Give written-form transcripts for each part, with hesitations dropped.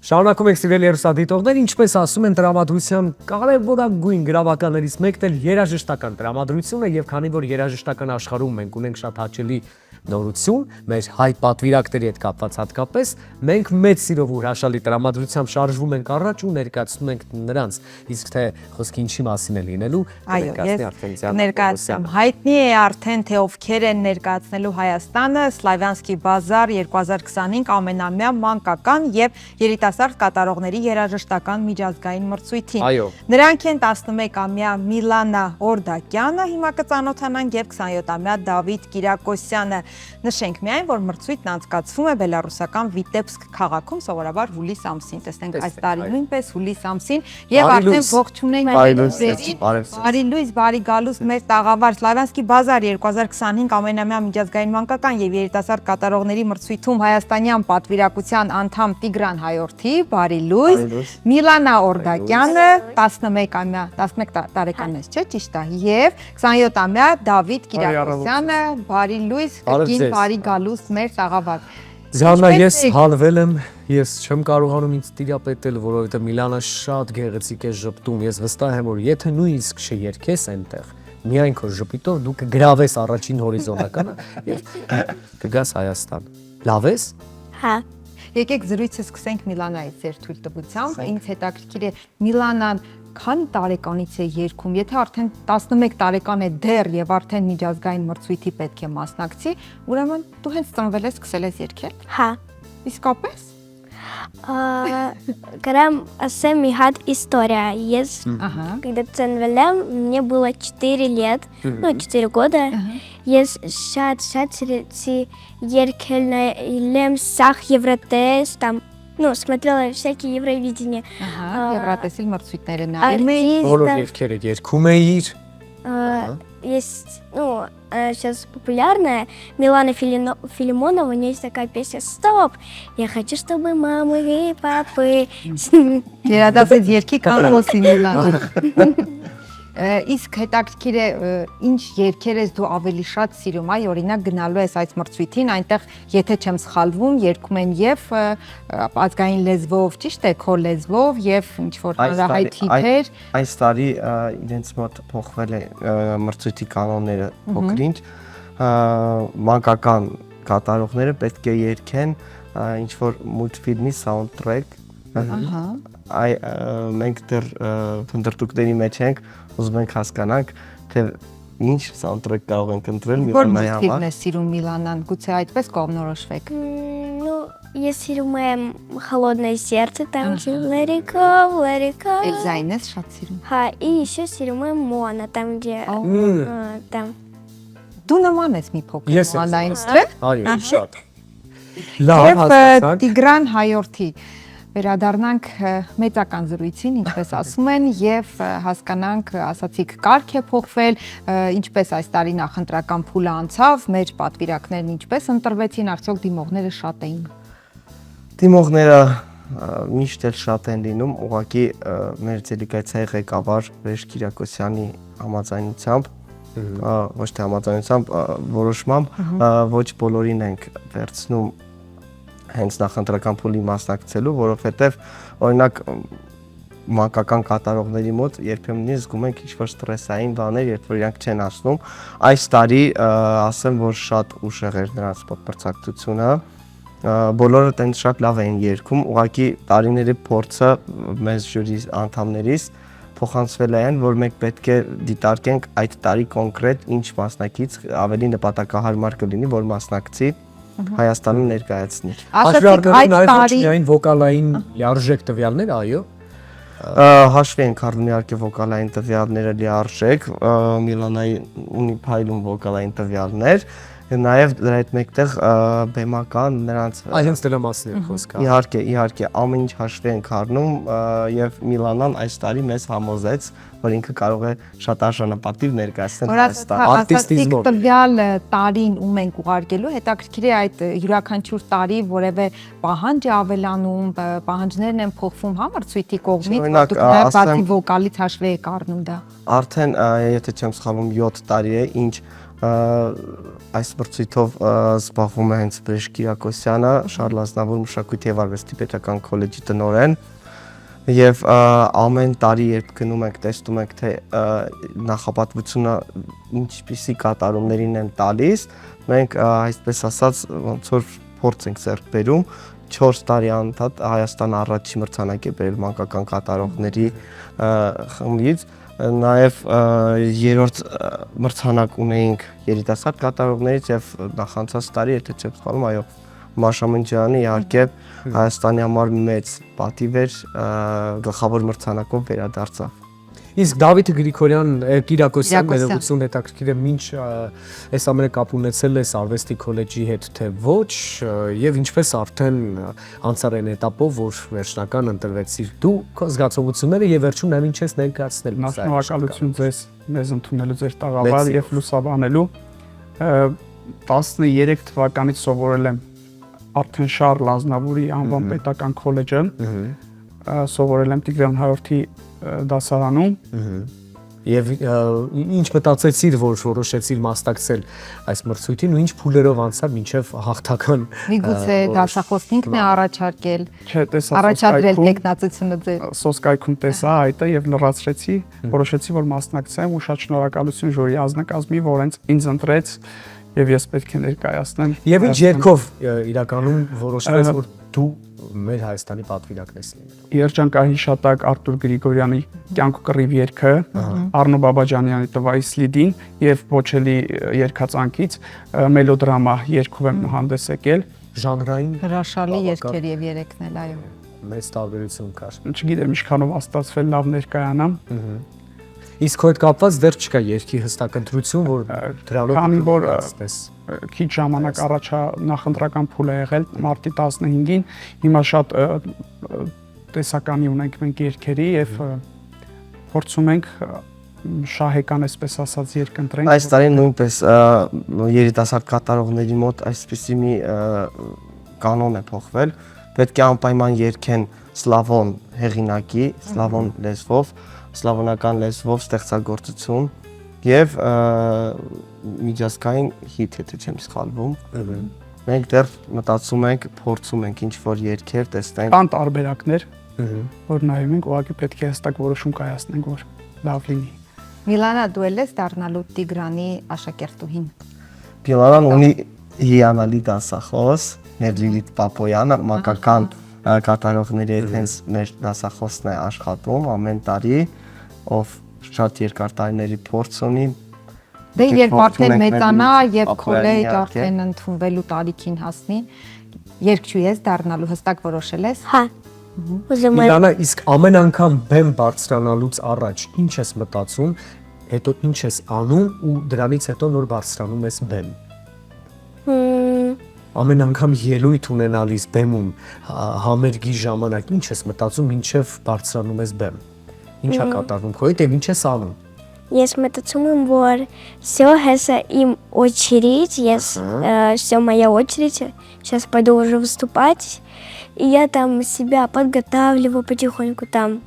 Շարունակում եք սիրելի երուսադիտողներ, ինչպես ասում են տրամադրության կարևորագույն գրավականներից մեկն էլ երաժշտական տրամադրությունը եւ քանի որ երաժշտական աշխարհում մենք ունենք շատ հաճելի նորություն, մեր հայ պատվիրակների հետ կապված հատկապես, մենք մեծ սիրով ու հրաշալի տրամադրությամբ շարժվում ենք առաջ ու ներկայացնում ենք նրանց, իսկ թե խոսքը ինչի մասին է լինելու, ներկայացնեմ հայտնի է արդեն թե ովքեր են ներկայացնելու Հայաստանը Սլավյանսկի բազար 2025 ամենամյա մանկական եւ երիտասարդ կատարողների երաժշտական միջազգային մրցույթին։ Նրանք են 11-ամյա Միլանա Օրդակյանը, հիմա կծանոթանանք, եւ 27-ամյա Դավիթ Կիրակոսյանը։ Նշենք միայն, որ մրցույթն անցկացվում է բելարուսական Վիտեբսկ քաղաքում սովորաբար հուլիս ամսին։ Տեսնենք այս տարի նույնպես հուլիս ամսին եւ արդեն ողջունենք Բարի լույս, բարի գալուստ մեր տաղավար Սլավյանսկի բազար 2025 ամենամյա միջազգային մանկական եւ երիտասարդ կատարողների մրցույթում հայաստանյան պատվիրակության անդամ Տիգրան Հայորդի, բարի լույս, Միլանա Օրդակյանը 11 տարեկան է, չէ՞, ճիշտ է, եւ 27-ամյա Դավիթ Կիրակոսյանը, բարի լույս, կին բարի գալուստ մեր տաղավար։ Զանա, ես հանվել եմ, ես չեմ կարողանում ինձ տիրապետել, որովհետեւ Միլանա շատ գեղեցիկ է ժպտում, ես վստահ եմ, որ եթե նույնիսկ չերքես այնտեղ, միայն քո ժպիտով դու կգրավես առաջին հորիզոնականը եւ կգաս Հայաստան։ Լավ ես։ Հա։ Եկեք զրույցը սկսենք Միլանայից ձեր թույլտվությամբ։ Ինձ հետաքրքիր է Միլանան քանի տարեկանից է երգում, եթե արդեն 11 տարեկան է դեռ եւ արդեն միջազգային մրցույթի պետք է մասնակցի, ուրեմն դու հենց ծնվել ես, սկսել ես երգել։ Հա։ Իսկապես։ Когда Сэм и Хат история есть, когда Ценвеля, мне было 4 лет, 4 года, есть шат еркельная лем сах Евротест, там, смотрела всякие Евровидения. Евротесил мրցույթները Բոլոր երգերը երգում էիր։ Есть, сейчас популярная Милана Филимонова, у нее есть такая песня «Стоп! Я хочу, чтобы мамы и папы». Երադասեց երգի կամ խոսի Միլան։ Իսկ հետաքրքիր է ինչ երգեր ես դու ավելի շատ սիրում, այ օրինակ գնալու ես այս մրցույթին, այնտեղ եթե չեմ սխալվում, երգում են եւ ազգային լեզվով, ճիշտ է, քո լեզվով եւ ինչ որ հանրահայտ հիթեր։ Այս տարի իրենց մոտ փոխվել է մրցույթի կանոնները փոքրինչ, մանկական կատարողները պետք է երգեն ինչ որ մուլտֆիլմի սաունդթրեք։ Մենք դեռ փնտրտուքների մեջ ենք, ուզում ենք հասկանանք, թե ինչ սաունդթրեք կարող ենք ընտրել Միլանայի համար։ Որ մուլտֆիլմն է սիրում Միլանան, գուցե այդպես կողմնորոշվեք։ Я снимаю «Холодное сердце», там где «Let it go, let it go». Эльзային ես շատ սիրում։ Հա, и еще снимаю «Моана», там где там։ Դու նման ես մի փոքր Մոնային, չէ՞։ Այո, շատ։ Լավ, հասկացանք։ Եվ Տիգրան Հայորդի վերադառնանք մեծական զրույցին, ինչպես ասում են, եւ հասկանանք, ասացիք, կարգ է փոխվել, ինչպես այս տարի նախընտրական փուլը անցավ, մեր պատվիրակներն ինչպես ընտրվեցին, արդյոք դիմողները շատ էին։ Դիմողները միշտ էլ շատ են լինում, ուղղակի մեր դելեգացիայի ղեկավար Վրեժ Կիրակոսյանի համաձայնությամբ, ոչ թե համաձայնությամբ, որոշմամբ ոչ բոլորին ենք վերցնում հենց նախընտրական փուլի մասնակցելու, որովհետև օրինակ մանկական կատարողների մոտ երբեմն զգում ենք ինչ-որ ստրեսային բաներ, երբ որ իրանք չեն ասում։ Այս տարի ասեմ, որ շատ ուժեղ էր նրանց մրցակցությունը, բոլորը տենց շատ լավ էին երգում, ուղղակի տարիների փորձը մեզ ժյուրի անդամներից փոխանցվել է այն, որ մենք պետք է դիտարկենք այդ տարի կոնկրետ ինչ մասնակից ավելի նպատակահարմար կլինի, որ մասնակցի Հայաստանում ներկայացնի։ Ասացիք այդ տարի միայն վոկալային լիարժեք տվյալներ, այո։ Հաշվի ենք առնում իհարկե վոկալային տվյալները լիարժեք, Միլանայի ունի փայլուն վոկալային տվյալներ, նաև դրա հետ մեկտեղ բեմական նրանց Այլենց դրա մասին է խոսքը։ Իհարկե, ամեն ինչ հաշվի ենք առնում եւ Միլանան այս տարի մեզ համոզեց, որ ինքը կարող է շատ արժանապատիվ ներկայացնել Հայաստան արտիստիզմով։ Տվյալ տարին ում ենք ուղարկելու, հետաքրքիր է այդ յուրաքանչյուր տարի որևէ պահանջ է ավելանում, պահանջներն են փոխվում համարցույթի կողմից, դուք բացի վոկալից հաշվի եք առնում դա։ Արդեն եթե չեմ սխալվում 7 տարի է, ինչ այս մրցույթով զբաղվում է հենց Վրեժ Կիրակոսյանը, Շարլ Ազնավուր մշակույթի եւ արվեստի պետական քոլեջի տնօրեն։ Եվ ամեն տարի երբ գնում ենք, տեսնում ենք, թե նախապատվությունը ինչպիսի կատարումներին են տալիս, մենք այսպես ասած ոնց որ փորձ ենք ձեռք բերում 4 տարի անընդհատ Հայաստան առաջի մրցանակ է բերել մանկական կատարողների խմբից, նաև երրորդ մրցանակ ունեինք երիտասարդ կատարողներից եւ նախանցած տարի, եթե չեմ սխալվում, այո, Մաշամնջյանի իհարկե Հայաստանի համար մեծ պատիվ էր, գլխավոր մրցանակով վերադարձավ։ Իսկ Դավիթ Գրիգորյան Կիրակոսյան ներողություն հետաքրքիր է ինչ այս ամենը կապ ունեցել ես արվեստի քոլեջի հետ թե ոչ եւ ինչպես արդեն անցարեն этаպով որ վերջնական ընտրվեցիր դու քո զգացողությունները եւ վերջում նաեւ ինչ ես ներկայացնել Շնորհակալություն ձեզ մեզ ընդունելու ձեր տաղավար եւ լուսաբանելու 13 թվականից սովորել եմ արդեն Շարլ Ազնավուրի անվան պետական քոլեջը սովորել եմ Տիգրան Հայորդի դասարանում եւ ինչ մտածեցիր որ որոշեցիր մասնակցել այս մրցույթին ու ինչ փուլերով անցավ մինչեւ հաղթական Միգուցե դասախոսն ինքն է առաջարկել չէ տեսա առաջադրել տեխնացությունը ձեր սոսկայքում տեսա այդը եւ լրացրեցի որոշեցի որ մասնակցեմ ու շատ շնորհակալություն ժյուրի ազնագազմի որ ինձ ընտրեց եւ ես պետք է ներկայացնեմ եւ ինչ երկով իրականում որոշվեց որ դու մեր Հայաստանի պատվիրակն ես լինելու Երջանկահիշատակ Արտուր Գրիգորյանի Կյանք ու կռիվ երգը Արնո Բաբաջանյանի Տվայիս Լիդին եւ Ոչելի երգացանկից մելոդրամա երգով եմ հանդես եկել ժանրային հրաշալի երգեր եւ երեքն էլ այո մեծ տարբերություն կար չգիտեմ ինչքանով աստացվել լավ ներկայանամ իսկ քո հետ կապված դեռ չկա երգի հստակ ընտրություն որ դրանով քանի որ քիչ ժամանակ առաջ նախընտրական փուլ է եղել մարտի 15-ին հիմա շատ տեսականի ունենք մենք երգերի եւ փորձում ենք շահեկան այսպես ասած երգ ընտրենք Այս տարի նույնպես երիտասարդ կատարողների մոտ այսպիսի մի կանոն է փոխվել պետք է անպայման երգեն սլավոն հեղինակի սլավոն լեզվով սլավոնական լեզվով ստեղծագործություն եւ միջազգային հիթ եթե չեմ սխալվում մենք դեռ մտածում ենք փորձում ենք ինչ որ երգեր տեսնենք կան տարբերակներ որ նայում ենք ուղղակի պետք է հստակ որոշում կայացնենք որ լավ լինի Միլանա դու ես դառնալու Տիգրանի աշակերտուհին Միլանան ունի հիանալի դասախոս Լիլիթ Պապոյանը մանկական կատարողների հետ հենց մեր դասախոսն է աշխատում ամեն տարի ով շատ երկար տարիների փորձ ունի Դե երբ արդեն մեծանա եւ քոլեջ արդեն ընդունվելու տարիքին հասնի երգչու ես դառնալու հստակ որոշել ես Հա ուզում եմ Միլանա իսկ ամեն անգամ բեմ բարձրանալուց առաջ ինչ ես մտածում հետո ինչ ես անում ու դրանից հետո նոր բարձրանում ես բեմ Ամեն անգամ ելույթ ունենալիս բեմում համերգի ժամանակ ինչ ես մտածում ինչև բարձրանում ես բեմ Ինչ է կատարվում քո հետ եւ ինչ ես անում Ես մտածում եմ որ всё это им очередь всё моя очередь сейчас пойду уже выступать и я там себя подготавливаю потихоньку там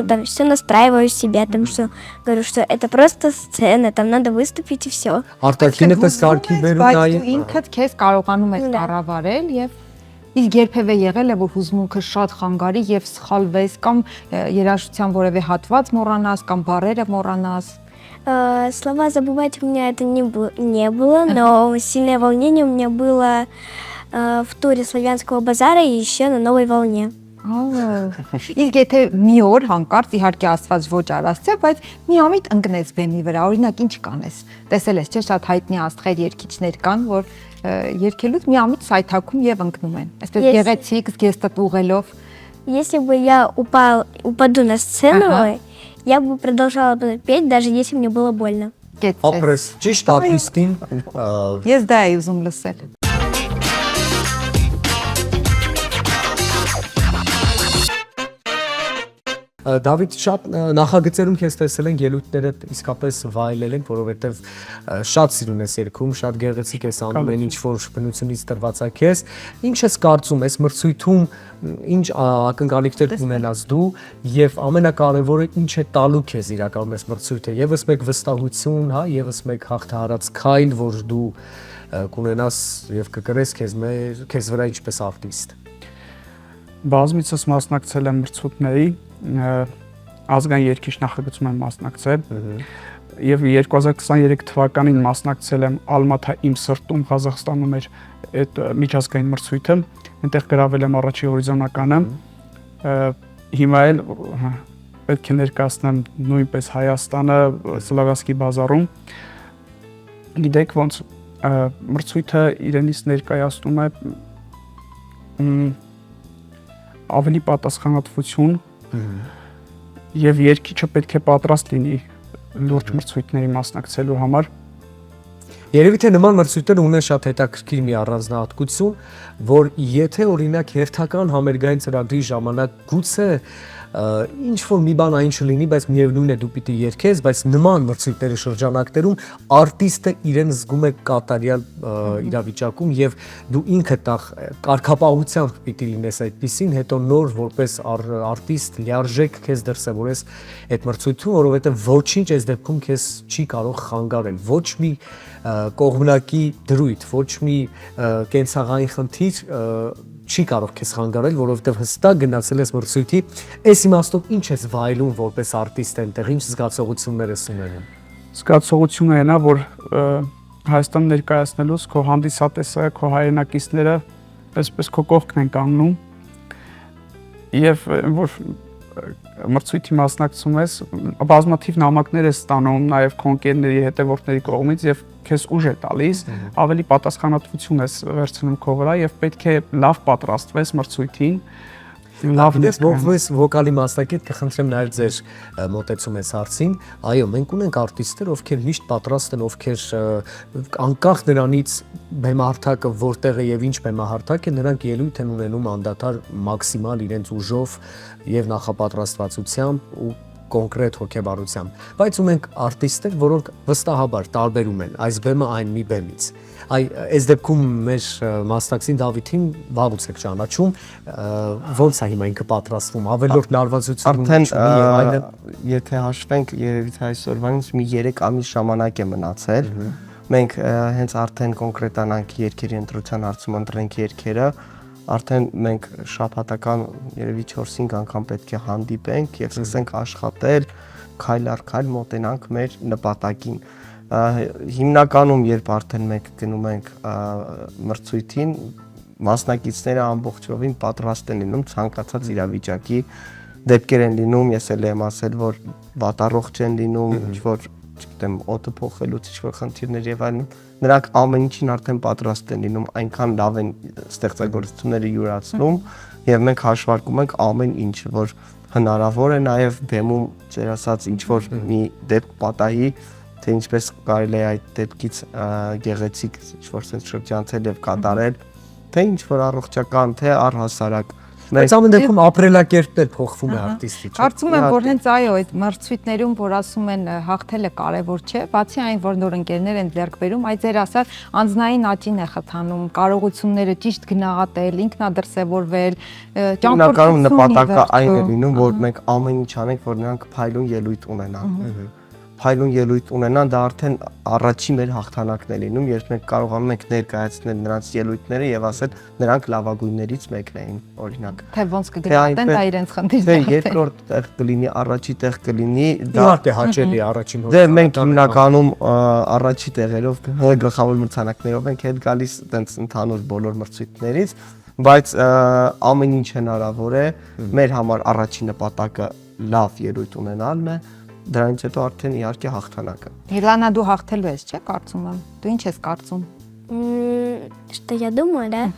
там все настраиваю себя там что говорю что это просто сцена там надо выступить и всё Արտաքինը տեսարքի վերում Բայց նայ դու ինքդ քեզ կարողանում ես կառավարել եւ իսկ երբևէ եղել է որ հուզմունքը շատ խանգարի եւ սխալվես կամ երաժշտության որևէ հատված մոռանաս կամ բառերը մոռանաս Слова забывать у меня это не было, но сильное волнение у меня было в туре Славянского базара и еще на Новой волне. Իսկ եթե մի օր հանկարծ իհարկե ասված ոչ արածը, բայց մի ամիտ ընկնես բեմի վրա, օրինակ ինչ կանես։ Տեսել ես, չէ՞ շատ հայտնի աստղեր երգիչներ кан, որ երգելուց մի ամիտ սայթաքում եւ ընկնում են։ Այսպես գեղեցիկ զգեստը ուղղելով։ Если бы я упаду на сцену, я бы продолжала петь, даже если мне было больно. Ապրես ճիշտ արտիստին Ես դա եի ուզում լսել։ Դավիթ, շատ նախագծերում քեզ տեսել են, ելույթները իսկապես վայելել են, որովհետև շատ սիրուն ես երգում, շատ գեղեցիկ ես անում են ինչ որ բնությունից տրված է քեզ։ Ինչ ես կարծում, այս մրցույթում ինչ ակնկալիքներ ունենաս դու եւ ամենակարևորը ինչ է տալու քեզ իրականում այս մրցույթը։ Եվս մեկ վստահություն, հա, եվս մեկ հաղթահարած քայլ, որ դու կունենաս եւ կկրես քեզ վրա ինչպես արտիստ։ Բազմիցս մասնակցել եմ մրցույթների, ազգային երգիչ նախագծում եմ մասնակցել եւ 2023 թվականին մասնակցել եմ Ալմաթա իմ սրտում Ղազախստանում էր այդ միջազգային մրցույթը, այնտեղ գրավել եմ առաջի հորիզոնականը, հիմա էլ պետք է ներկայացնեմ նույնպես Հայաստանը Սլավյանսկի բազարում։ Գիտեք ոնց մրցույթը իրենից ներկայացնում է ավելի պատասխանատվություն եւ երգիչը պետք է պատրաստ լինի լուրջ մրցույթների մասնակցելու համար։ Երևի թե նման մրցույթները ունեն շատ հետաքրքիր մի առանձնահատկություն, որ եթե օրինակ հերթական համերգային ծրագրի ժամանակ գուցե ինչ որ մի բան այն չլինի, բայց միևնույն է դու պիտի երգես, բայց նման մրցույթների շրջանակներում արտիստը իրեն զգում է կատարյալ իրավիճակում եւ դու ինքդ կարգապահությամբ պիտի լինես այդպեսին, հետո նոր որպես արտիստ լիարժեք քեզ դրսևորես այդ մրցույթում, որովհետեւ ոչինչ այս դեպքում քեզ չի կարող խանգարել, ոչ մի կողմնակի դրույթ, ոչ մի կենցաղային խնդիր չի կարող քեզ խանգարել, որովհետև հստակ գնացել ես մրցույթի, այս իմաստով ինչ ես վայելում որպես արտիստ այնտեղ, ինչ զգացողություններ ես ունենում։ Զգացողությունը այն է, որ Հայաստան ներկայացնելուց քո հանդիսատեսը, քո հայրենակիցները այսպես քո կողքն են կանգնում եւ որ մրցույթի մասնակցում ես, բազմաթիվ նամակներ ես ստանում նաև քո ընկերների հետևորդների կողմից եւ քեզ ուժ է տալիս, ավելի պատասխանատվություն ես վերցնում քո վրա եւ պետք է լավ պատրաստվես մրցույթին։ Լավ ես վոկալի մասնակից կխնդրեմ նաև ձեր մոտեցում այս հարցին։ Այո, մենք ունենք արտիստներ, ովքեր միշտ պատրաստ են, ովքեր անկախ նրանից բեմահարթակը որտեղ է եւ ինչ բեմահարթակ է, նրանք ելույթ են ունենում անդադար մաքսիմալ իրենց ուժով եւ նախապատրաստվածությամբ ու կոնկրետ հոգեբարությամբ, բայց ունենք արտիստներ, որոնք վստահաբար տարբերում են այս բեմը այն մի բեմից։ Այս դեպքում մեր մասնակցին Դավիթին վաղուց եք ճանաչում, ոնց է հիմա ինքը պատրաստվում, ավելորդ լարվածություն արդեն եթե հաշվենք, երևի թե այսօրվանից մի 3 ամիս ժամանակ է մնացել։ Մենք հենց արդեն կոնկրետանանք երգերի ընտրության հարցում ընտրենք երգերը, արդեն մենք շաբաթական երևի 4-5 անգամ պետք է հանդիպենք եւ սկսենք աշխատել, քայլ առ քայլ մոտենանք մեր նպատակին։ Հիմնականում երբ արդեն մենք գնում ենք մրցույթին, մասնակիցները ամբողջովին պատրաստ են լինում ցանկացած իրավիճակի, դեպքեր են լինում, ես էլ եմ ասել, որ վատառողջ են լինում, ինչ որ չգիտեմ, օդը փոխելուց ինչ-որ խնդիրներ եւ այլն, նրանք ամեն ինչին արդեն պատրաստ են լինում, այնքան լավ են ստեղծագործությունները յուրացնում եւ մենք հաշվարկում ենք ամեն ինչ, որ հնարավոր է, նաեւ բեմում ձեր ասած ինչ-որ մի դեպք պատահի, թե ինչպես կարելի է այդ դեպքից գեղեցիկ ինչ-որ sense շրջանցել եւ կատարել, թե ինչ-որ առողջական, թե առհասարակ Բայց ամեն դեպքում ապրելակերպն էլ փոխվում է արտիստի, չէ՞։ Կարծում եմ, որ հենց այո, այդ մրցույթներում, որ ասում են հաղթելը կարևոր չէ, բացի այն, որ նոր ընկերներ են ձեռք բերում, այդ ձեր ասած անձնային աճին է խթանում, կարողությունները ճիշտ գնահատել, ինքնադրսևորվել, ճամփորդություն նպատակը այն է լինում, որ մենք ամեն ինչ անենք, որ նրանք փայլուն ելույթ ունենան։ Փայլուն ելույթ ունենան, դա արդեն առաջի մեր հաղթանակն է լինում, երբ մենք կարողանում ենք ներկայացնել նրանց ելույթները եւ ասել նրանք լավագույններից մեկն էին, օրինակ։ Թե ոնց կգտնեն դա իրենց խնդիրն է։ Թե երկրորդ տեղ կլինի, առաջի տեղ կլինի, դա իհարկե հաճելի առաջին հորիզոնականը։ Դե մենք հիմնականում առաջի տեղերով, գլխավոր մրցանակներով ենք հետ գալիս, այտենց ընդհանուր բոլոր մրցույթներից, բայց ամեն ինչ հնարավոր է, մեր համար առաջի նպատակը լավ ելույթ ունենալն է։ Դրանից հետո արդեն իհարկե հաղթանակը։ Իլանա, դու հաղթելու ես, չէ՞, կարծում եմ։ Դու ինչ ես կարծում։ Что я думаю, да?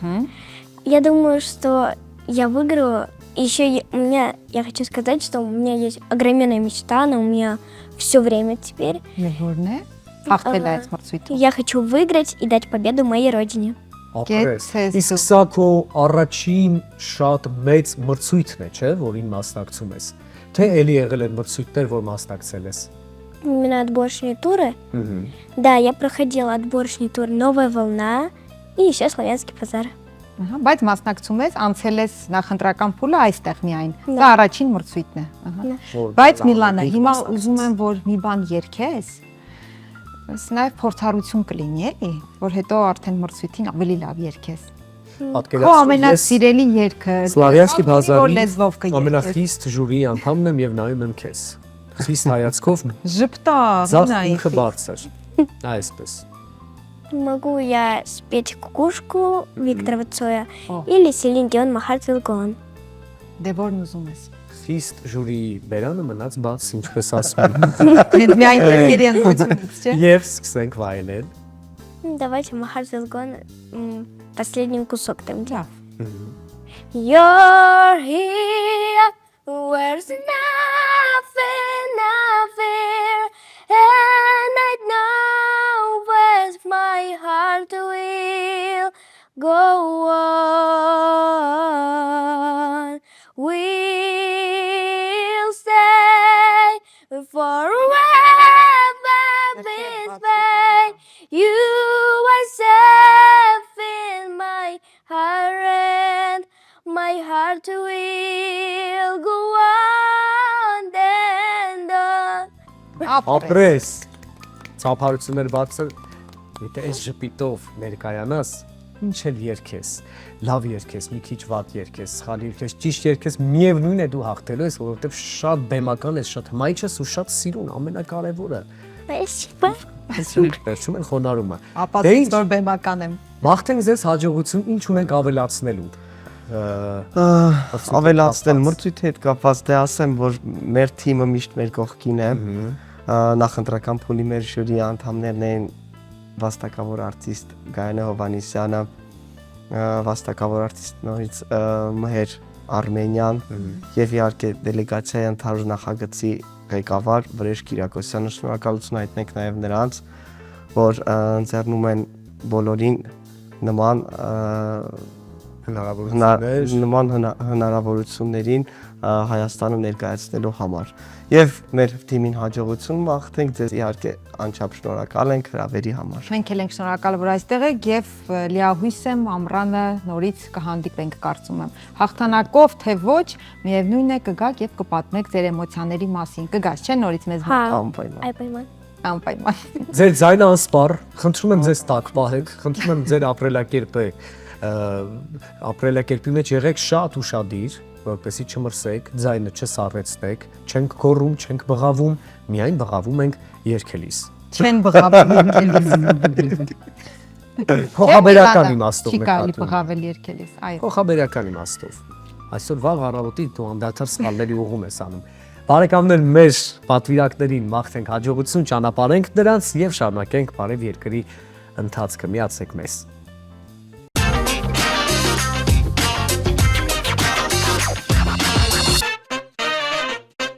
Я думаю, что я выиграю. Еще я хочу сказать, что у меня есть огроменная мечта, она у меня все время теперь. Я хочу выиграть и дать победу моей родине. Իսկ սա քո առաջին շատ մեծ մրցույթն է, չէ՞, որին մասնակցում ես։ Թե էլի եղել են մրցույթներ, որ մասնակցել ես։ Именно отборочные туры. Да, я проходила отборочный тур «Новая волна» и еще «Славянский базар». Ահա, բայց մասնակցում ես, անցել ես նախընտրական փուլը այստեղ միայն։ Դա Դա։ առաջին մրցույթն է։ Ահա։ Որ Բայց դա Միլանա, ինքն հիմա մասնակցես։ ուզում եմ, որ մի բան երգես։ Ըստ նաև փորձառություն կլինի, էլի, որ հետո արդեն մրցույթին ավելի լավ երգես։ Քո Պատկերացրու, ես ամենասիրելի երգը։ Սլավյանսկի Որ բազարի լեզվով կերգես։ ամենախիստ ժյուրիի անդամն եմ եւ նայում եմ քեզ։ Խիստ հայացքով Ժպտա, ձախ նայ։ ինքը բարձր։ Այսպես։ Могу я спеть «Кукушку» Виктора Цоя О. или «Селин Дион Махар Цвилгон». Դե որն ուզում ես։ Խիստ ժյուրիի բերանը մնաց բաց, ինչպես ասում եմ։ Մենք միայն երգերի ընդունից, չէ՞։ Եվ սկսենք վայելել։ Давайте «Махар Цвилгон» последний кусок там. Լավ։ You're here, where's nothing, nothing, and I know where's my heart will go on. We'll stay forever this way. You are safe in my heart, and my heart will go on and on. Ապրես։ Ցափարություններ բացը։ Եթե այս ժպիտով ներկայանաս, ինչ էլ երգես, լավ երգես, մի քիչ վատ երգես, սխալ երգես, ճիշտ երգես, միևնույն է դու հաղթելու ես, որովհետև շատ բեմական ես, շատ հմայչ ես ու շատ սիրուն, ամենակարևորը։ Спасибо. Վերջում են խոնարհումը։ Ապա Դե ինչ, որ բեմական եմ։ մաղթենք ձեզ հաջողություն, ինչ ունենք ավելացնելու։ Ավելացնել մրցույթի հետ կապված դե ասեմ, որ մեր թիմը միշտ մեր կողքին է։ Նախընտրական փուլի մեր ժյուրի անդամներն են վաստակավոր արտիստ Գայանե Հովանեսյանը, վաստակավոր արտիստ նորից Մհեր Արմենյան եւ իհարկե դելեգացիայի ընդհանուր նախագծի ղեկավար Վրեժ Կիրակոսյանը։ Շնորհակալություն հայտնենք նաեւ նրանց, որ ընձեռնում են բոլորին նման հնարավորություններին Հայաստանը ներկայացնելու համար։ Եվ մեր թիմին հաջողություն մաղթենք, ձեզ իհարկե անչափ շնորհակալ ենք հրավերի համար։ Մենք էլ ենք շնորհակալ, որ այստեղ եք եւ լիահույս եմ ամռանը նորից կհանդիպենք, կարծում եմ։ Հաղթանակով թե ոչ, միևնույն է կգաք եւ կպատմեք ձեր էմոցիաների մասին։ Կգաս, չէ՞ նորից մեզ մոտ։ Անպայման։ Айпайман. Անպայման։ Ձեր ձայնը անսպառ, խնդրում եմ ձեզ տակ պահեք, խնդրում եմ ձեր ապրելակերպի մեջ եղեք շատ ուշադիր, որպեսզի չմրսեք, ձայնը չսառեցնեք, չենք գոռում, չենք բղավում, միայն բղավում ենք երգելիս։ Չեն բղավել երկելիս։ Փոխաբերական իմաստով Չի կարելի նկատում։ բղավել երկելիս։ Այո։ Փոխաբերական իմաստով։ Այսօր վաղ առավոտի դու անդադար սխալների ուղում ես անում։ Բարեկամներ, մեր պատվիրակներին մաղթենք հաջողություն, ճանապարհենք նրանց եւ շարունակենք բարև երկրի ընթացքը։ Միացեք մեզ։